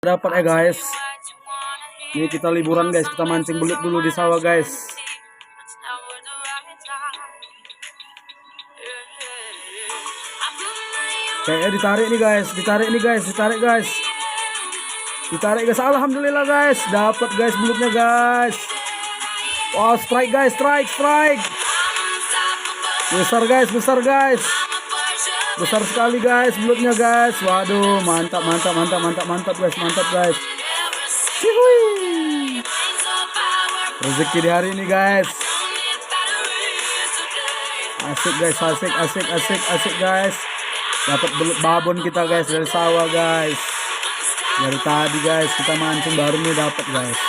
Dapat ya guys. Ini kita liburan guys, kita mancing belut dulu di sawah guys. Kayaknya ditarik nih guys, ditarik guys. Alhamdulillah guys, dapat guys belutnya guys. Wow, strike guys, strike. Besar guys. Besar sekali guys belutnya guys. Waduh, mantap guys. Cihui. Rezeki di hari ini guys. Asik guys. Dapat belut babon kita guys dari sawah guys. Dari tadi guys kita mancing baru nih dapat guys.